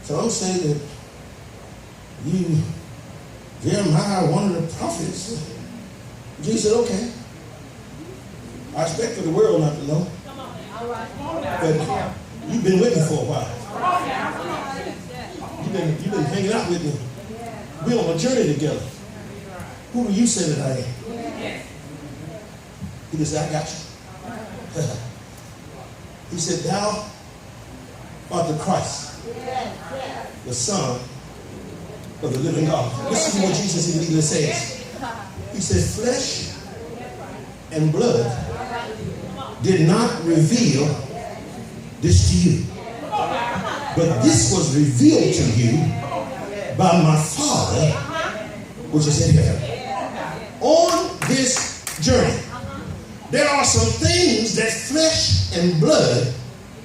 So I'm saying that you, Jeremiah, one of the prophets. Jesus said, okay. I expect for the world not to know. But you've been with me for a while. You've been hanging out with me. We're on a journey together. Who do you say that I am? He just said, I got you. He said, thou art the Christ, the Son of the living God. Listen to what Jesus immediately says. He said, flesh and blood did not reveal this to you, but this was revealed to you by my Father, which is in heaven. On this journey, there are some things that flesh and blood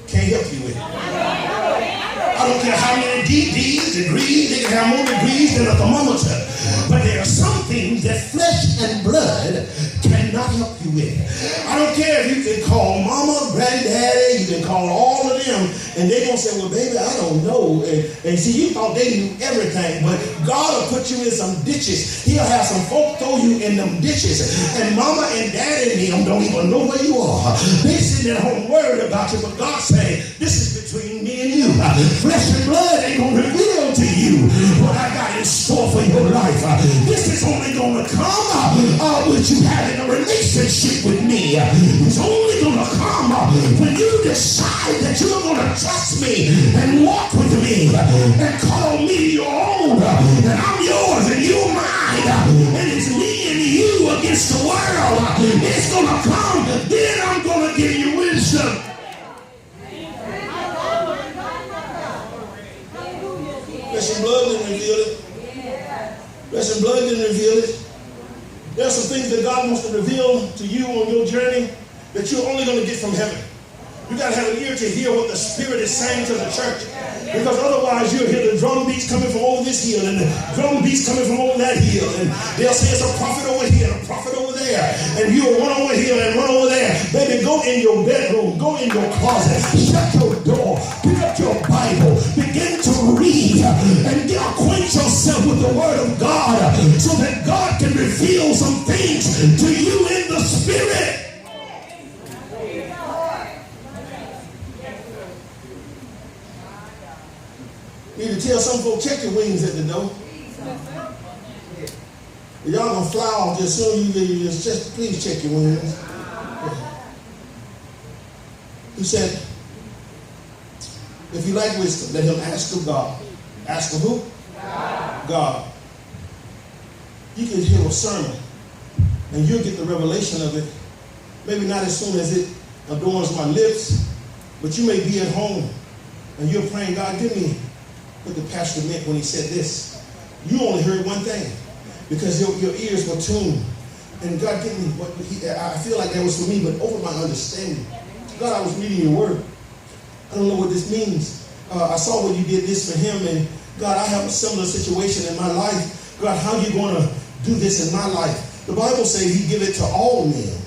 can't help you with. I don't care how many degrees, they can have more degrees than a thermometer. But there are some things that flesh and blood cannot help you with. I don't care if you can call mama, granddaddy, you can call all of them, and they're going to say, well, baby, I don't know. And see, you thought they knew everything, but God will put you in some ditches. He'll have some folk throw you in them ditches. And mama and daddy and them don't even know where you are. They sitting at home worried about you, but God saying, this is between me and you. Flesh and blood ain't going to reveal to you what I got in store for your life. This is only going to come with you having a relationship with me. It's only going to come when you decide that you're going to trust me and walk with me and call me your own. And I'm yours and you're mine. And it's me and you against the world. It's going to come. Then I'm going to give you wisdom. Flesh and blood didn't reveal it. Flesh and blood didn't reveal it. There are some things that God wants to reveal to you on your journey that you're only going to get from heaven. You got to have an ear to hear what the Spirit is saying to the church. Because otherwise you'll hear the drum beats coming from over this hill and the drum beats coming from over that hill. And they'll say it's a prophet over here and a prophet over there. And you'll run over here and run over there. Baby, go in your bedroom. Go in your closet. Shut your door. Pick up your Bible. Begin to read. And acquaint yourself with the Word of God so that God can reveal some things to you in the Spirit. You need to tell some folks, check your wings at the door. Y'all gonna fly off just soon you leave. Just please check your wings. He said, if you like wisdom, let him ask of God. Ask of who? God. You can hear a sermon and you'll get the revelation of it. Maybe not as soon as it adorns my lips, but you may be at home and you're praying, God, give me what the pastor meant when he said this. You only heard one thing because your ears were tuned. And God gave me what I feel like that was for me, but over my understanding. God, I was reading your word. I don't know what this means. I saw when you did this for him, and God, I have a similar situation in my life. God, how are you going to do this in my life? The Bible says he give it to all men.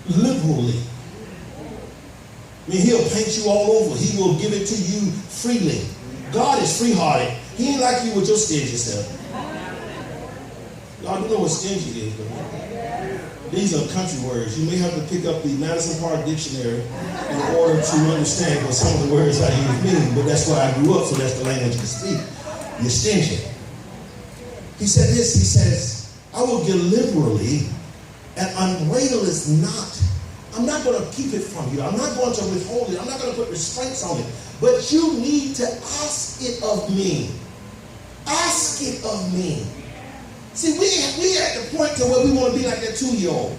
Liberally. I mean, he'll paint you all over. He will give it to you freely. God is free-hearted. He ain't like you with your stingy stuff. Y'all do know what stingy is, though. These are country words. You may have to pick up the Madison Park Dictionary in order to understand what some of the words I use mean. But that's where I grew up, so that's the language I speak. You're stingy. He said this. He says, I will give liberally and unwaileth not. I'm not going to keep it from you. I'm not going to withhold it. I'm not going to put restraints on it. But you need to ask it of me. Ask it of me. See, we at the point to where we want to be like that 2-year-old.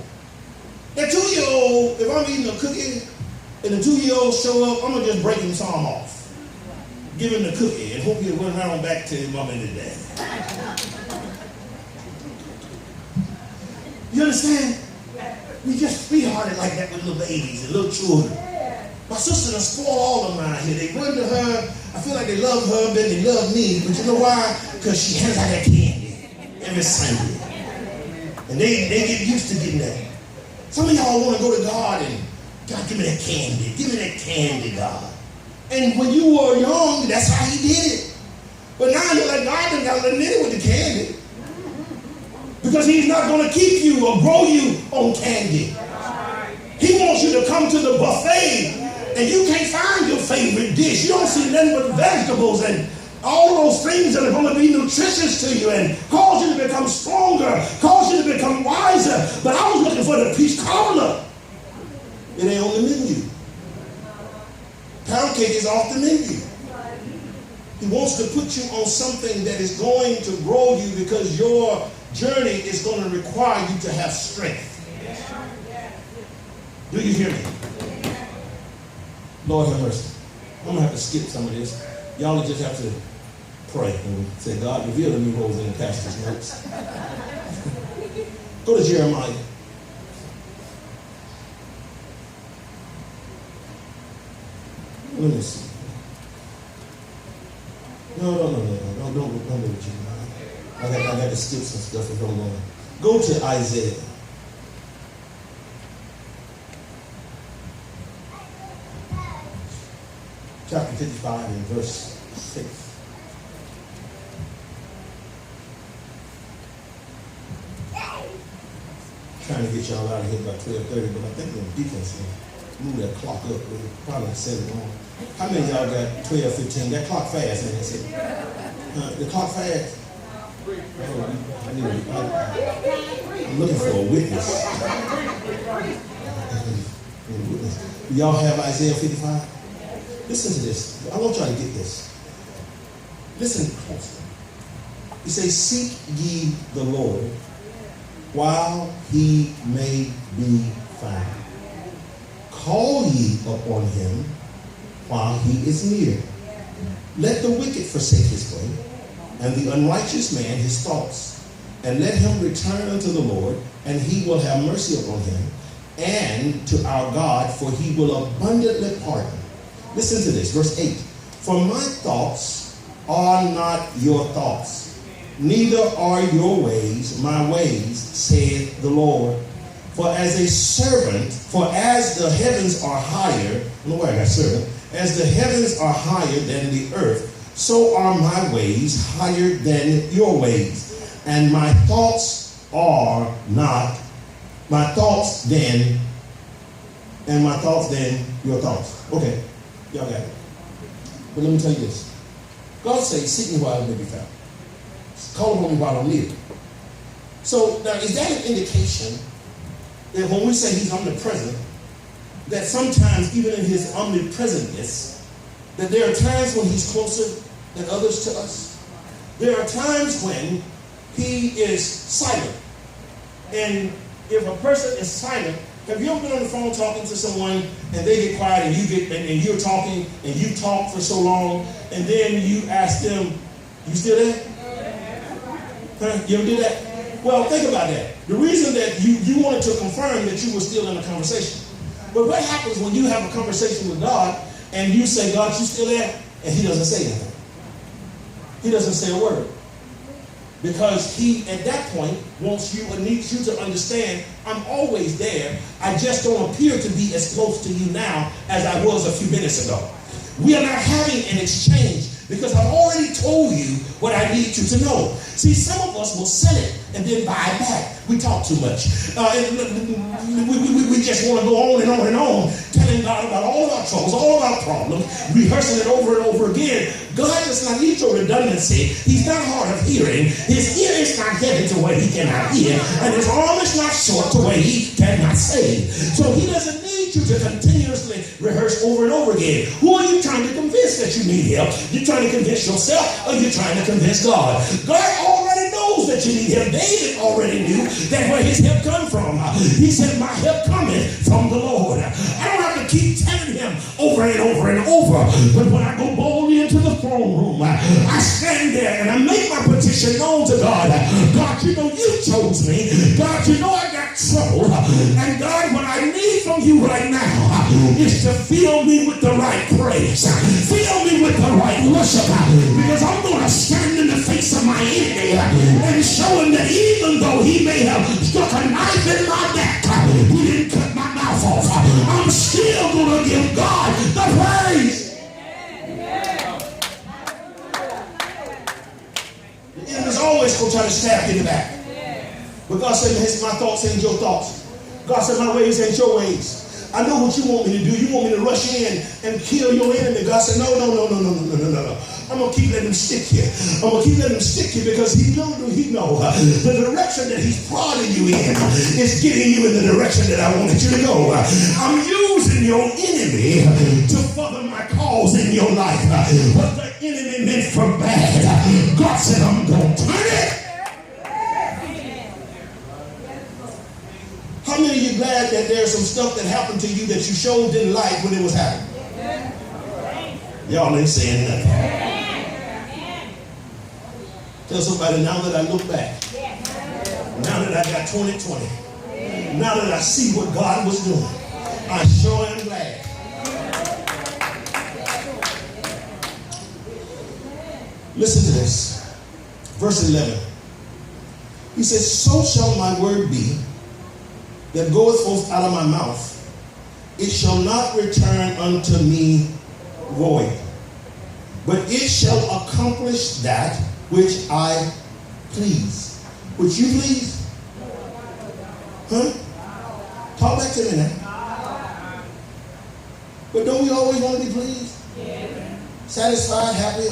That 2-year-old, if I'm eating a cookie and the 2-year-old show up, I'm going to just break his arm off. Give him the cookie and hope he'll run around back to his mom and his dad. You understand? We just sweethearted like that with little babies and little children. My sister done spoiled all of mine here. They run to her. I feel like they love her, but they love me. But you know why? Because she hands out that candy every Sunday. And they get used to getting that. Some of y'all want to go to God and, God, give me that candy. Give me that candy, God. And when you were young, that's how he did it. But now you're like, God done got nothing in it with the candy. Because he's not going to keep you or grow you on candy. He wants you to come to the buffet and you can't find your favorite dish. You don't see nothing but vegetables and all those things that are going to be nutritious to you and cause you to become stronger, cause you to become wiser. But I was looking for the peach cobbler. It ain't on the menu. Pound cake is off the menu. He wants to put you on something that is going to grow you because your journey is going to require you to have strength. Do you hear me? Lord have mercy. I'm going to have to skip some of this. Y'all will just have to pray and say, God, reveal to me what was in the pastor's notes. Go to Jeremiah. Let me see. No, don't do what you mind. I got to skip some stuff if I'm going. Go to Isaiah. Chapter 55 and verse 6. Trying to get y'all out of here by 12:30, but I think the deacons move that clock up. We probably said it wrong. How many of y'all got 12:15? That clock fast, ain't it? The clock fast? I'm looking for a witness. Do y'all have Isaiah 55? Listen to this. I want y'all to get this. Listen closely. He says, seek ye the Lord while he may be found. Call ye upon him while he is near. Let the wicked forsake his way, and the unrighteous man his thoughts. And let him return unto the Lord, and he will have mercy upon him, and to our God, for he will abundantly pardon. Listen to this, verse 8. For my thoughts are not your thoughts, neither are your ways my ways, saith the Lord. For as the heavens are higher, I don't know where I got servant, as the heavens are higher than the earth, so are my ways higher than your ways, and my thoughts are not, my thoughts then, and my thoughts then your thoughts. Okay. Y'all got it. But let me tell you this. God says, seek me while I may be found. Call upon me while I'm near. So now, is that an indication that when we say he's omnipresent, that sometimes even in his omnipresentness, that there are times when he's closer than others to us? There are times when he is silent. And if a person is silent, have you ever been on the phone talking to someone and they get quiet and you're talking and you talk for so long and then you ask them, you still there? Huh? You ever do that? Well, think about that. The reason that you wanted to confirm that you were still in a conversation. But what happens when you have a conversation with God and you say, God, you still there? And he doesn't say anything. He doesn't say a word. Because he, at that point, wants you or needs you to understand, I'm always there. I just don't appear to be as close to you now as I was a few minutes ago. We are not having an exchange because I've already told you what I need you to know. See, some of us will sell it and then buy it back. We talk too much. We just want to go on and on and on, telling God about all of our troubles, all of our problems, rehearsing it over and over again. God does not need your redundancy. He's not hard of hearing. His ear is not heavy to where he cannot hear, and his arm is not short to where he cannot save. So he doesn't need you to continuously rehearse over and over again. Who are you trying to convince that you need help? You're trying to convince yourself, or you're trying to convince God? God already knows that you need help. David already knew that where his help come from. He said, my help cometh from the Lord. I don't have to keep telling him over and over and over. But when I go boldly into the throne room, I stand there and I make my petition known to God. God, you know you chose me. God, you know I got trouble. And God, what I need from you right now is to fill me with the right praise. Fill me with the right worship. Because I'm going to stand in the face of my enemy and show him that even though he may have stuck a knife in my neck, he didn't cut my mouth off. I'm still going to give God the praise. always going to try to stab you in the back. But God said, my thoughts ain't your thoughts. God said, my ways ain't your ways. I know what you want me to do. You want me to rush in and kill your enemy. God said, no. I'm going to keep letting him stick you. I'm going to keep letting him stick you because he know the direction that he's prodding you in is getting you in the direction that I wanted you to go. I'm using your enemy to further my cause in your life. What the enemy meant for bad, God said, I'm going to turn it. How many of you glad that there's some stuff that happened to you that you sure didn't like when it was happening? Y'all ain't saying nothing. Tell somebody, now that I look back, now that I got 2020, now that I see what God was doing, I sure am glad. Listen to this. Verse 11. He says, so shall my word be that goeth forth out of my mouth. It shall not return unto me void, but it shall accomplish that which I please. Which you please? Huh? Talk back to me now. But don't we always want to be pleased? Satisfied, happy?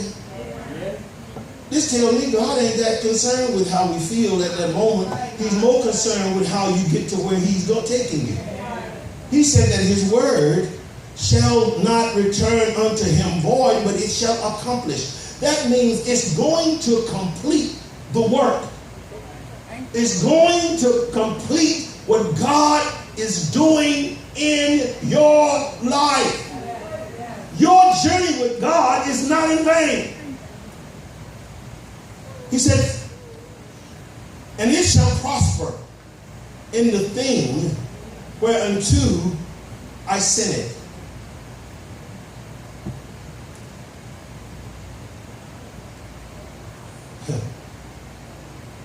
This tells me God ain't that concerned with how we feel at that moment. He's more concerned with how you get to where he's taking you. He said that his word shall not return unto him void, but it shall accomplish. That means it's going to complete the work. It's going to complete what God is doing in your life. Your journey with God is not in vain. He said, and it shall prosper in the thing whereunto I sent it.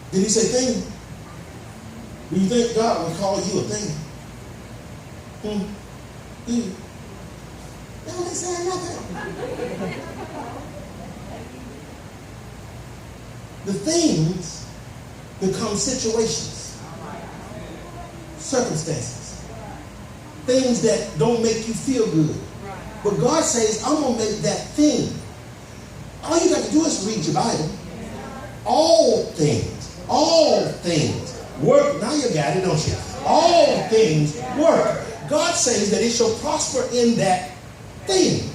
Did he say thing? Do you think God would call you a thing? No, they said nothing. The things become situations, circumstances, things that don't make you feel good. But God says, I'm going to make that thing. All you got to do is read your Bible. All things work. Now you got it, don't you? All things work. God says that it shall prosper in that thing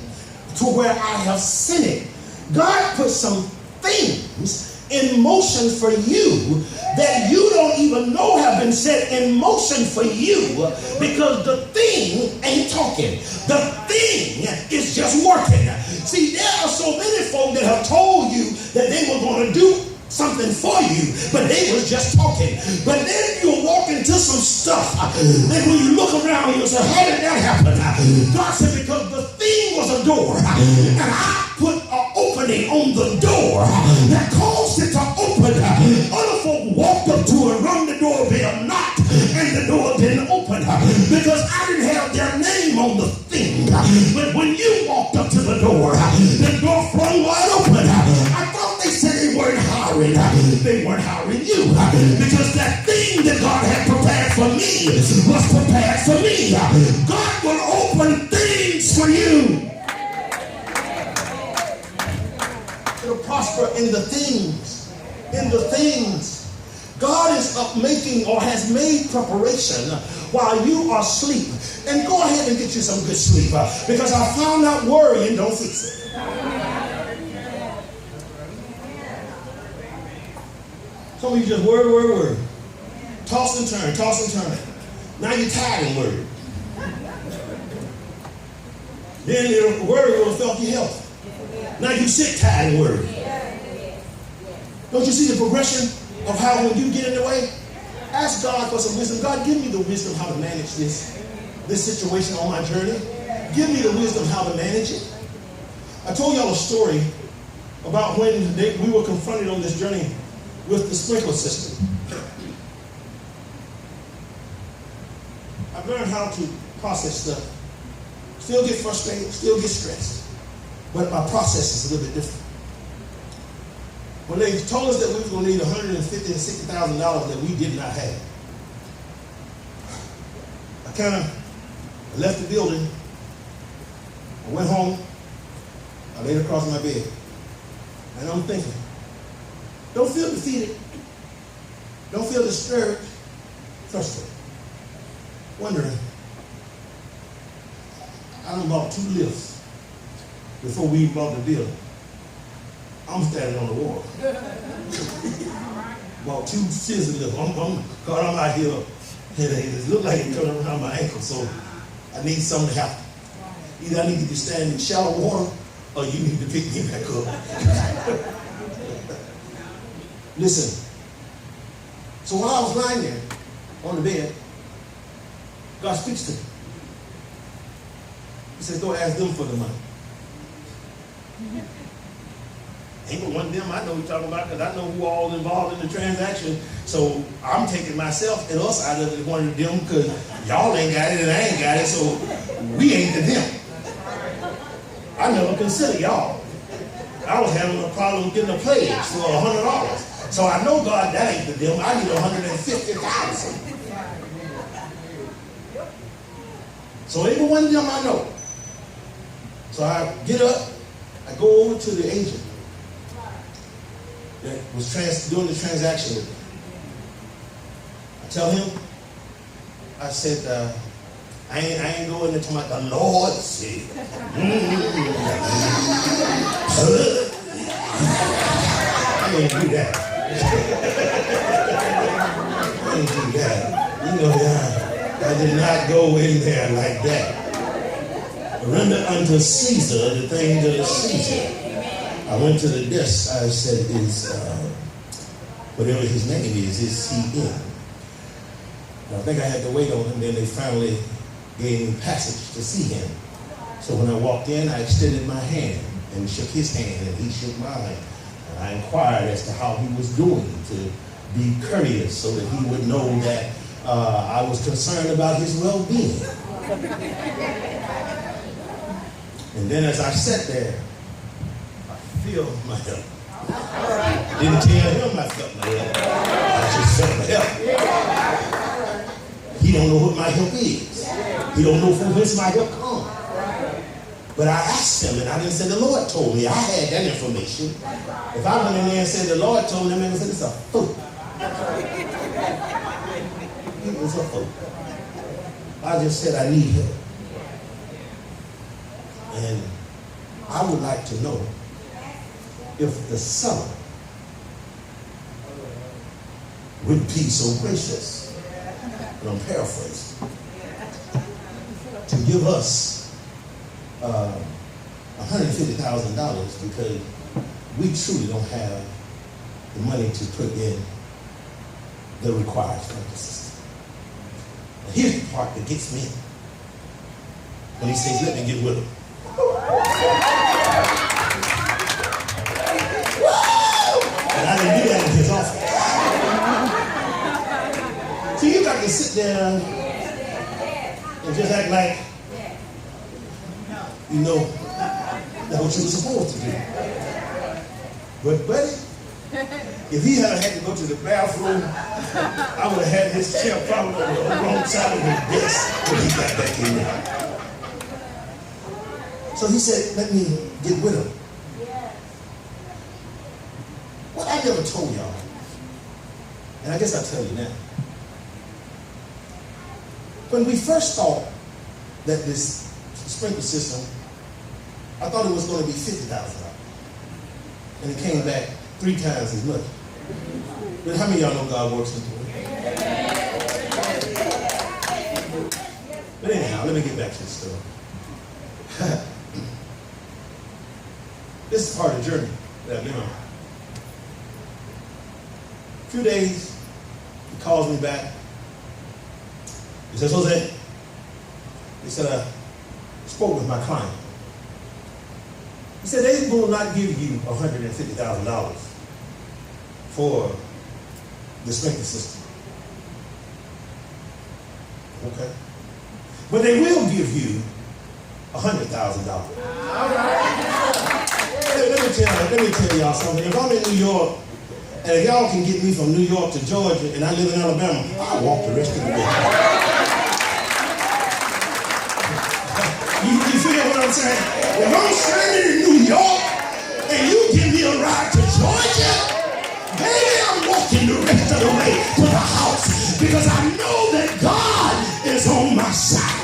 to where I have sent it. God put some things in motion for you that you don't even know have been set in motion for you, because the thing ain't talking. The thing is just working. See, there are so many folk that have told you that they were going to do something for you, but they was just talking. But then you'll walk into some stuff, and when you look around, you'll say, how did that happen? God said, because the thing was a door, and I put an opening on the door that caused it to open. Other folk walked up to it, rung the doorbell, knocked, and the door didn't open because I didn't have their name on the thing. But when you walked up to the door flung wide open. I thought they said they weren't hiring. They weren't hiring you because that thing that God had prepared for me was prepared for me. God will open things for you. It'll prosper in the things. In the things. God is up making or has made preparation while you are asleep. And go ahead and get you some good sleep because I found out worrying don't fix it. Some of you just worry. Toss and turn. Now you're tired and worried. Then the worry will affect your health. Now you're sick, tired, and worried. Don't you see the progression of how when you get in the way? Ask God for some wisdom. God, give me the wisdom how to manage this situation on my journey. Give me the wisdom how to manage it. I told y'all a story about when we were confronted on this journey with the sprinkler system. I've learned how to process stuff. Still get frustrated, still get stressed. But my process is a little bit different. when they told us that we were going to need $150,000 and $60,000 that we did not have, I kind of left the building. I went home. I laid across my bed. And I'm thinking, don't feel defeated. Don't feel discouraged. Frustrated. Wondering, I done bought 2 lifts before we bought the building. I'm standing on the wall. Bought 2 scissor lifts. I'm out here. It look like it coming around my ankle, so I need something to happen. Either I need to stand in shallow water or you need to pick me back up. Listen. So while I was lying there on the bed, God speaks to me. He says, go ask them for the money. Ain't but one of them I know we're talking about, because I know who all involved in the transaction. So I'm taking myself and us out of one of them, because y'all ain't got it and I ain't got it, so we ain't the them. I never considered y'all. I was having a problem getting a pledge for $100. So I know God, that ain't the them. I need $150,000. So ain't but one of them I know. So I get up, I go over to the agent that was doing the transaction with me. I tell him, I said, I ain't going into my, the Lord said. I ain't do that. I ain't do that. You know, I did not go in there like that. Render unto Caesar the thing that is Caesar. I went to the desk. I said, whatever his name is he in? And I think I had to wait on him. Then they finally gave me passage to see him. So when I walked in, I extended my hand and shook his hand, and he shook mine. And I inquired as to how he was doing, to be courteous so that he would know that I was concerned about his well-being. And then as I sat there, I feel my help. Didn't tell him I felt my help. I just felt my help. He don't know what my help is. He don't know from whence my help comes. But I asked him, and I didn't say the Lord told me. I had that information. If I went in there and said the Lord told me, that man would say, it's a fool. It was a fool. I just said I need help. And I would like to know if the seller would be so gracious, and I'm paraphrasing, to give us $150,000 because we truly don't have the money to put in the required sprinkler system. Now here's the part that gets me. When he says, let me get with him. And I didn't do that in his office. So you got to sit there and just act like you know that's what you were supposed to do. But buddy, if he had had to go to the bathroom, I would have had his chair probably on the wrong side of his desk when he got back in there. So he said, let me get with him. What I never told y'all, and I guess I'll tell you now. When we first thought that this sprinkler system, I thought it was going to be $50,000. And it came back 3 times as much. But how many of y'all know God works into it? But anyhow, let me get back to the story. This is part of the journey that I've been on. A few days, he calls me back. He says, Jose, he said, I spoke with my client. He said, they will not give you $150,000 for the sprinkler system. Okay. But they will give you $100,000. All right. Let let me tell y'all something. If I'm in New York, and if y'all can get me from New York to Georgia, and I live in Alabama, I'll walk the rest of the way. You feel what I'm saying? If I'm standing in New York, and you give me a ride to Georgia, maybe I'm walking the rest of the way to the house, because I know that God is on my side.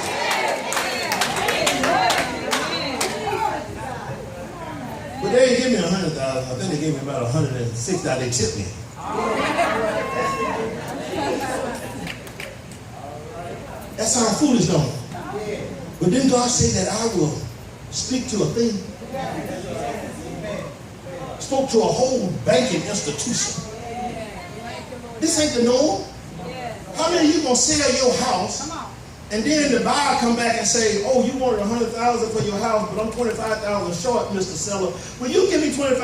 But they didn't give me 100,000. I think they gave me about 106,000. They tipped me. That sounds foolish, don't it? But didn't God say that I will speak to a thing? Spoke to a whole banking institution. This ain't the norm. How many of you gonna sell your house and then the buyer come back and say, oh, you wanted 100,000 for your house, but I'm 25,000 short, Mr. Seller. Will you give me $25,000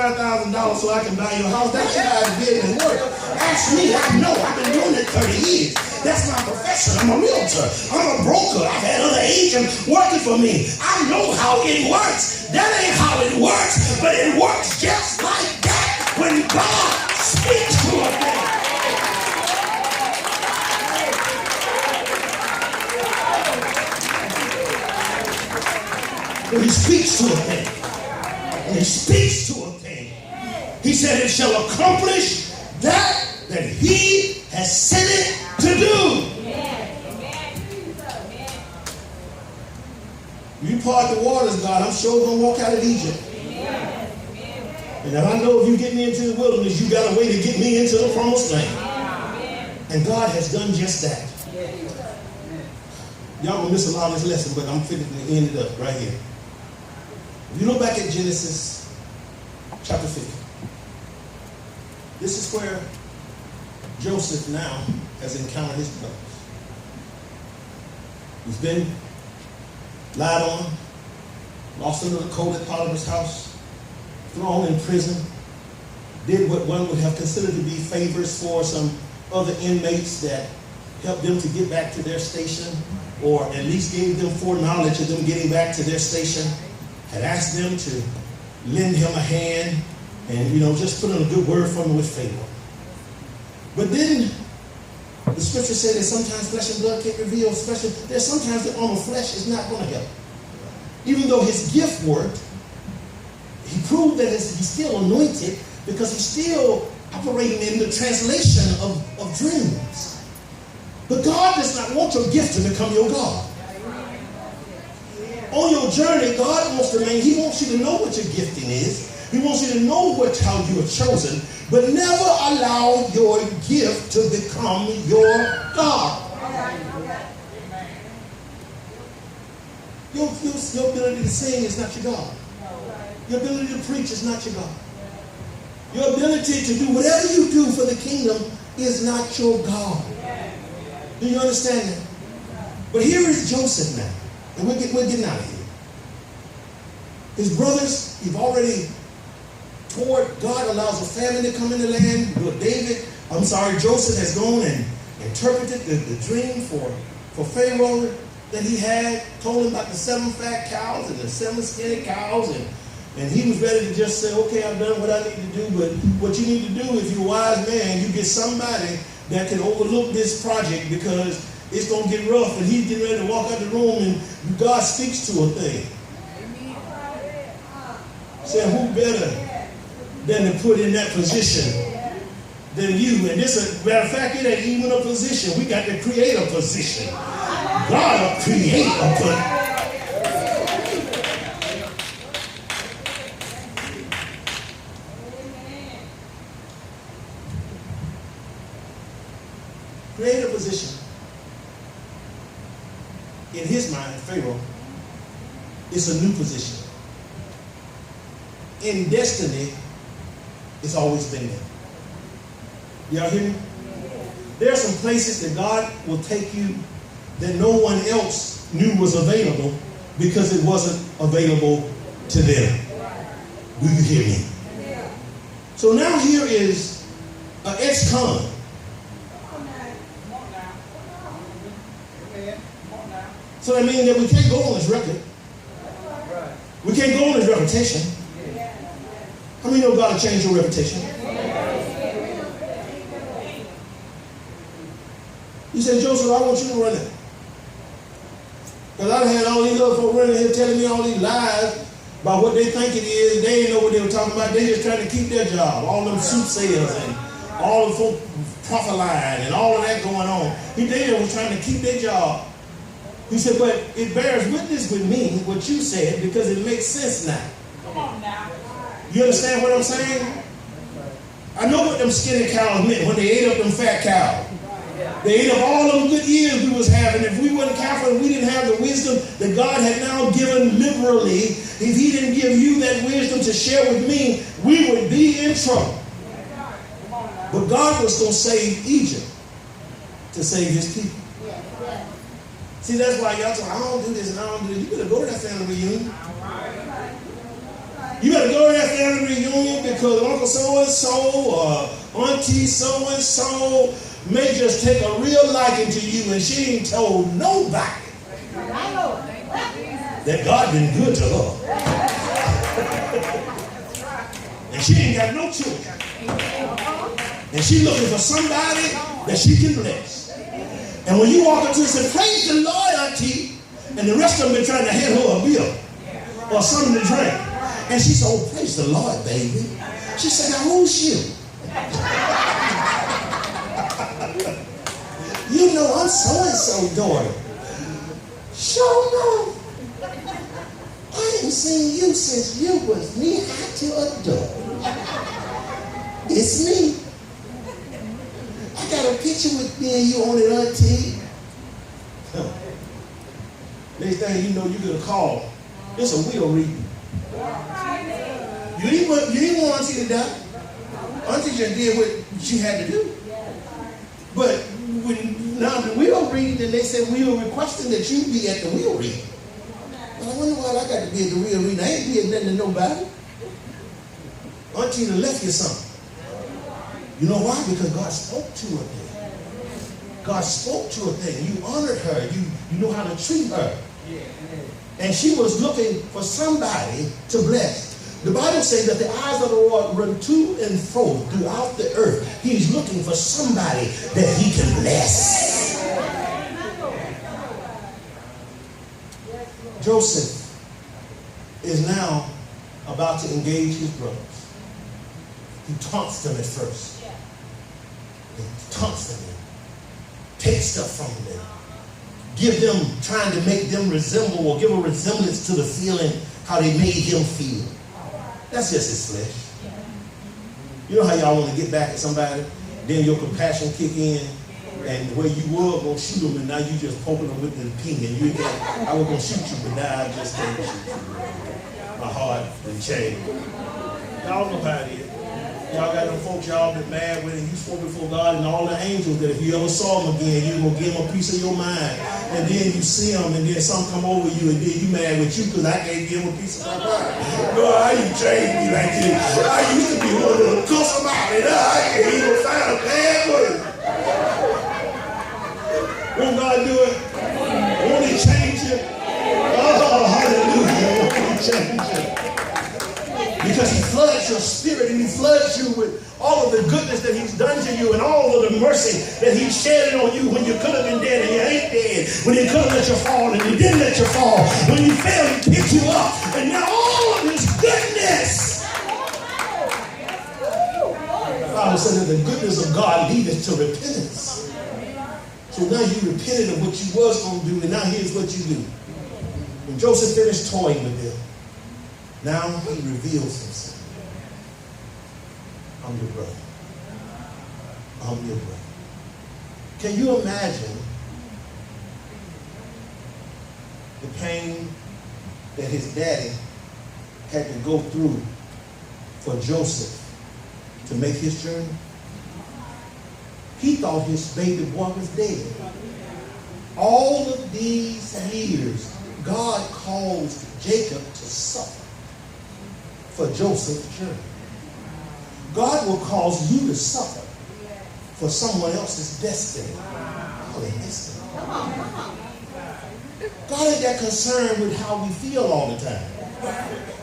so I can buy your house? That ain't how the business works. Ask me, I know. I've been doing it 30 years. That's my profession. I'm a realtor. I'm a broker. I've had other agents working for me. I know how it works. That ain't how it works, but it works just like that when God speaks to a thing. When he speaks to a thing, when he speaks to a thing, he said it shall accomplish that he has sent it to do. You part the waters, God, I'm sure going to walk out of Egypt. And if I know if you get me into the wilderness, you got a way to get me into the promised land. And God has done just that. Y'all going to miss a lot of this lesson, but I'm fitting to end it up right here. If you look back at Genesis chapter 50, this is where Joseph now has encountered his brothers. He's been lied on, lost under the coat at Potiphar's house, thrown in prison, did what one would have considered to be favors for some other inmates that helped them to get back to their station, or at least gave them foreknowledge of them getting back to their station, had asked them to lend him a hand and, just put in a good word for him with favor. But then the scripture said that sometimes flesh and blood can't reveal, especially there's sometimes the arm of flesh is not going to help. Even though his gift worked, he proved that he's still anointed because he's still operating in the translation of dreams. But God does not want your gift to become your God. On your journey, God wants he wants you to know what your gifting is. He wants you to know how you are chosen, but never allow your gift to become your God. Your ability to sing is not your God. Your ability to preach is not your God. Your ability to do whatever you do for the kingdom is not your God. Do you understand that? But here is Joseph now. And we're getting out of here. His brothers, you've God allows a famine to come in the land. Joseph has gone and interpreted the dream for Pharaoh that he had, told him about the 7 fat cows and the 7 skinny cows, and he was ready to just say, okay, I've done what I need to do, but what you need to do, if you're a wise man, you get somebody that can overlook this project because it's going to get rough, and he's getting ready to walk out the room, and God speaks to a thing. Say, who better than to put in that position than you? And this, matter of fact, it ain't even a position. We got to create a position. God will create a position. Create a position. In his mind, Pharaoh, it's a new position. In destiny, it's always been there. Y'all hear me? There are some places that God will take you that no one else knew was available because it wasn't available to them. Do you hear me? So now here is an ex-con. So that means that we can't go on his record. We can't go on his reputation. we know God will change your reputation? He said, Joseph, I want you to run it. Because I had all these other folks running here telling me all these lies about what they think it is. They didn't know what they were talking about. They just trying to keep their job. All them soothsayers and all the folk prophesying and all of that going on. They was trying to keep their job. He said, but it bears witness with me, what you said, because it makes sense now. Come on now. You understand what I'm saying? I know what them skinny cows meant when they ate up them fat cows. They ate up all them good years we was having. If we wasn't careful and we didn't have the wisdom that God had now given liberally, if he didn't give you that wisdom to share with me, we would be in trouble. But God was going to save Egypt to save his people. See, that's why y'all talk, I don't do this and I don't do this. You better go to that family reunion. You better go to that family reunion because Uncle so-and-so or Auntie so-and-so may just take a real liking to you and she ain't told nobody that God been good to her. And she ain't got no children. And she looking for somebody that she can bless. And when you walk up to her and say, praise the Lord, Auntie, and the rest of them been trying to hand her a bill or something to drink. And she said, oh, praise the Lord, baby. She said, now who's you? You know I'm so-and-so daughter. Sure no. I ain't seen you since you was knee-high to a door. It's me. I got a picture with me and you on it, Auntie. Next thing you know, you get a call. It's a will reading. You ain't want Auntie to die. Auntie just did what she had to do. But when now the will reading, and they said we were requesting that you be at the will reading. Well, I wonder why I got to be at the will reading. I ain't being nothing to nobody. Auntie done left you something. You know why? Because God spoke to her thing. God spoke to her thing. You honored her. You know how to treat her. And she was looking for somebody to bless. The Bible says that the eyes of the Lord run to and fro throughout the earth. He's looking for somebody that he can bless. Joseph is now about to engage his brothers. He taunts them at first. He taunts them, takes stuff from them, give them, trying to make them resemble or give a resemblance to the feeling how they made him feel. That's just his flesh. You know how y'all want to get back at somebody, then your compassion kick in, and where you were going to shoot them, and now you just poking them with the pin, and you got, I was going to shoot you, but now I just can't shoot you. My heart and changed. Y'all know how it is. Y'all got them folks y'all been mad with, and you spoke before God and all the angels that if you ever saw them again, you're going to give them a piece of your mind. And then you see them, and then something come over you, and then you mad with you because I can't give them a piece of my mind. God, how you changed me like this? I used to be one of them cuss them out, and I can't even find a bad word. Won't God do it? Won't he change you? Oh, hallelujah. Won't he change you? Because he floods your spirit and he floods you with all of the goodness that he's done to you and all of the mercy that he shed on you when you could have been dead and you ain't dead. When he could have let you fall and he didn't let you fall. When you fell, he picked you up. And now all of his goodness. The Bible said that the goodness of God leadeth to repentance. So now you repented of what you was going to do, and now here's what you do. When Joseph finished toying with them, now he reveals himself. I'm your brother. I'm your brother. Can you imagine the pain that his daddy had to go through for Joseph to make his journey? He thought his baby boy was dead. All of these years, God caused Jacob to suffer for Joseph's journey. God will cause you to suffer for someone else's destiny. God ain't that concerned with how we feel all the time.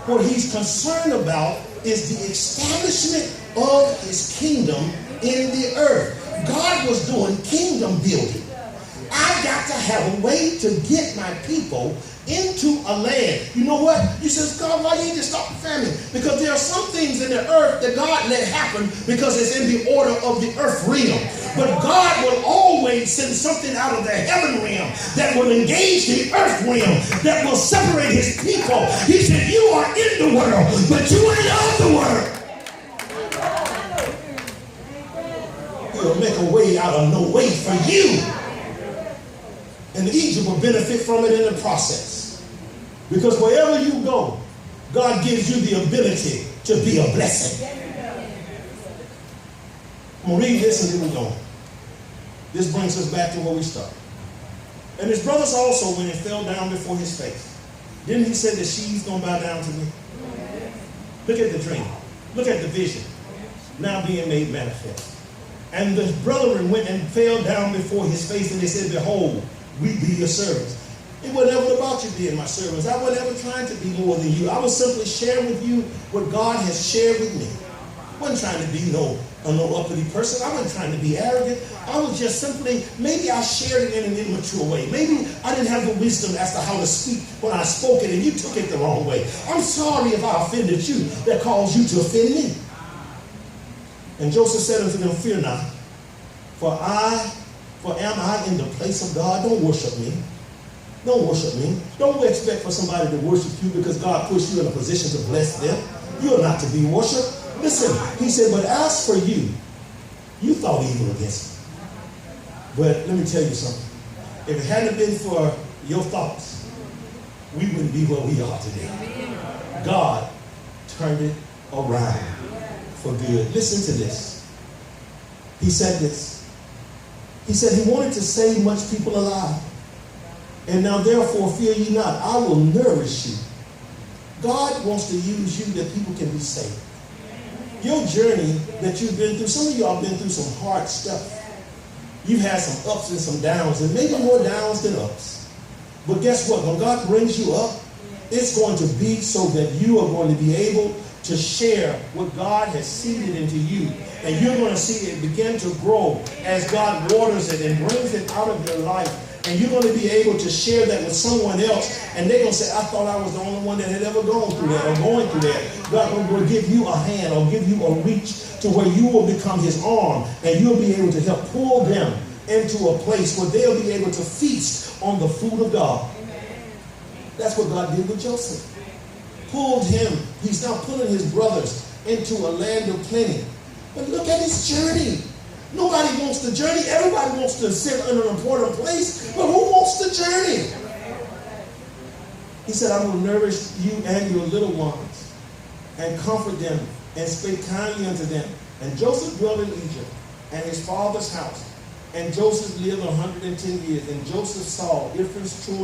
What he's concerned about is the establishment of his kingdom in the earth. God was doing kingdom building. I've got to have a way to get my people into a land. You know what? You says, God, why didn't you stop the famine? Because there are some things in the earth that God let happen because it's in the order of the earth realm. But God will always send something out of the heaven realm that will engage the earth realm, that will separate his people. He said, you are in the world, but you ain't of the world. He'll make a way out of no way for you. And Egypt will benefit from it in the process. Because wherever you go, God gives you the ability to be a blessing. I'm going to read this and then we're going. This brings us back to where we started. And his brothers also went and fell down before his face. Didn't he say that she's going to bow down to me? Look at the dream. Look at the vision. Now being made manifest. And the brethren went and fell down before his face, and they said, behold, we be your servants. It wasn't ever about you being my servants. I wasn't ever trying to be more than you. I was simply sharing with you what God has shared with me. I wasn't trying to be no uppity person. I wasn't trying to be arrogant. I was just simply, maybe I shared it in an immature way. Maybe I didn't have the wisdom as to how to speak when I spoke it and you took it the wrong way. I'm sorry if I offended you that caused you to offend me. And Joseph said unto them, fear not, for am I in the place of God? Don't worship me. Don't worship me. Don't expect for somebody to worship you because God puts you in a position to bless them. You're not to be worshipped. Listen, he said, but as for you, you thought evil against me. But let me tell you something. If it hadn't been for your thoughts, we wouldn't be where we are today. God turned it around for good. Listen to this. He said this. He said he wanted to save much people alive. And now therefore fear ye not. I will nourish you. God wants to use you that people can be saved. Your journey that you've been through, some of y'all been through some hard stuff. You've had some ups and some downs, and maybe more downs than ups. But guess what? When God brings you up, it's going to be so that you are going to be able to share what God has seeded into you. And you're going to see it begin to grow as God waters it and brings it out of your life. And you're going to be able to share that with someone else. And they're going to say, I thought I was the only one that had ever gone through that or going through that. God will give you a hand or give you a reach to where you will become his arm. And you'll be able to help pull them into a place where they'll be able to feast on the food of God. That's what God did with Joseph. Pulled him. He's now pulling his brothers into a land of plenty. But look at his journey. Nobody wants the journey. Everybody wants to sit in an important place. But who wants the journey? He said, I will nourish you and your little ones and comfort them and speak kindly unto them. And Joseph dwelt in Egypt and his father's house. And Joseph lived 110 years. And Joseph saw Ephraim's children